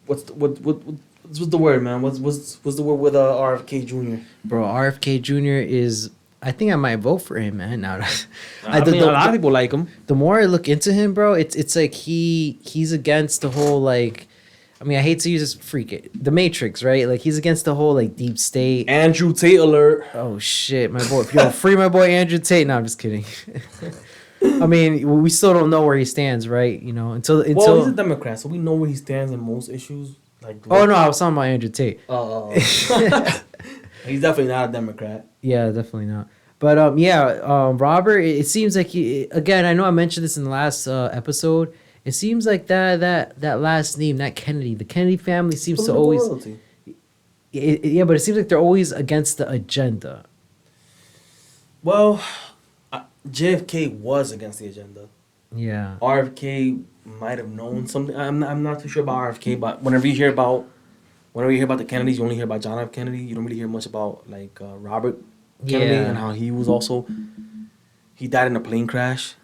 what's the word, man? What's the word with RFK Jr.? Bro, RFK Jr. is. I think I might vote for him, man. Now, I mean, a lot of people like him. the more I look into him, bro, it's like he's against the whole like. I mean, I hate to use this the Matrix, right? Like he's against the whole like deep state. Andrew Tate alert. Oh shit, my boy! Yo, free my boy Andrew Tate. No, I'm just kidding. I mean, we still don't know where he stands, right? You know, until Well, he's a Democrat, so we know where he stands in most issues. Like, oh no, I was talking about Andrew Tate. He's definitely not a Democrat. Yeah, definitely not. But Robert. It seems like again. I know I mentioned this in the last episode. It seems like that last name, that Kennedy, the Kennedy family seems to always. Royalty. Yeah, but it seems like they're always against the agenda. Well, JFK was against the agenda. Yeah. RFK might have known something. I'm not too sure about RFK, but whenever you hear about the Kennedys, you only hear about John F. Kennedy. You don't really hear much about like Robert Kennedy and how he was also he died in a plane crash.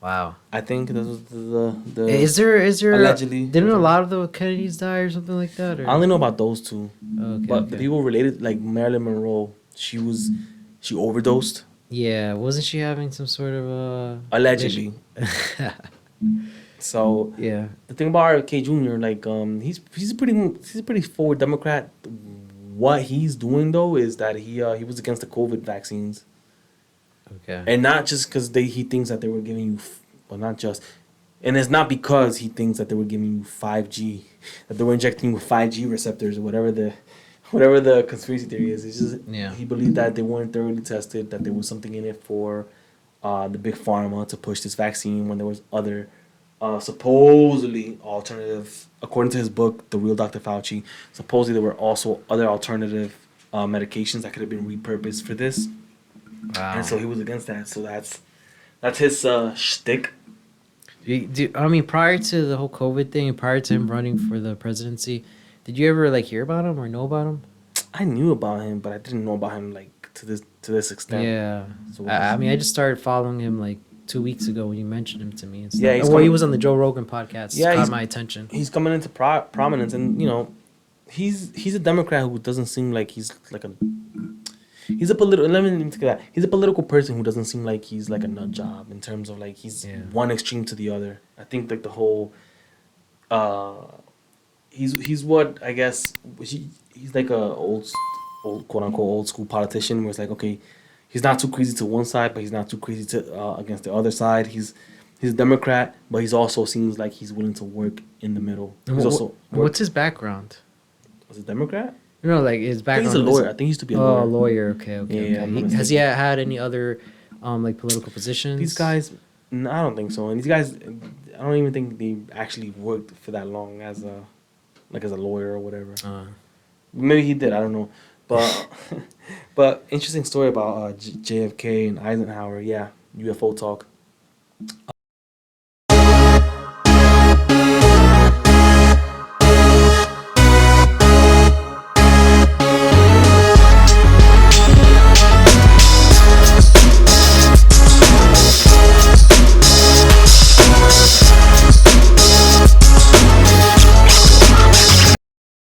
Wow. I think this was the Is there allegedly didn't a lot of the Kennedys die or something like that? Or? I only know about those two. Okay, but the people related, like Marilyn Monroe, she overdosed. Yeah, wasn't she having some sort of allegedly? So yeah, the thing about RFK Jr. like he's a pretty forward Democrat. What he's doing though is that he was against the COVID vaccines. Okay. And not just because he thinks that they were giving you, well, not just, and it's not because he thinks that they were giving you 5G, that they were injecting you with 5G receptors or whatever the conspiracy theory is. It's just he believed that they weren't thoroughly tested, that there was something in it for the big pharma to push this vaccine when there was other supposedly alternative, according to his book, The Real Dr. Fauci, supposedly there were also other alternative medications that could have been repurposed for this. Wow. And so he was against that. So that's his shtick. I mean, prior to the whole COVID thing and prior to him running for the presidency, did you ever like hear about him or know about him? I knew about him, but I didn't know about him like to this extent. Yeah. So I mean, I just started following him like 2 weeks ago when you mentioned him to me. And stuff. Yeah, he was on the Joe Rogan podcast. Yeah, caught my attention. He's coming into prominence, and you know, he's a Democrat who doesn't seem like he's like a. He's a political. Let me take that. He's a political person who doesn't seem like he's like a nut job in terms of like he's one extreme to the other. I think like the whole. He's what I guess he's like a old quote unquote old school politician where it's like okay, he's not too crazy to one side but he's not too crazy to against the other side. He's a Democrat but he's also seems like he's willing to work in the middle. What's his background? Was he a Democrat? No, like his background. He's a lawyer. I think he used to be a lawyer. Oh, a lawyer. Okay. Yeah. Has he had any other, like political positions? These guys, no, I don't think so. And these guys, I don't even think they actually worked for that long as a lawyer or whatever. Maybe he did. I don't know. But but interesting story about JFK and Eisenhower. Yeah, UFO talk.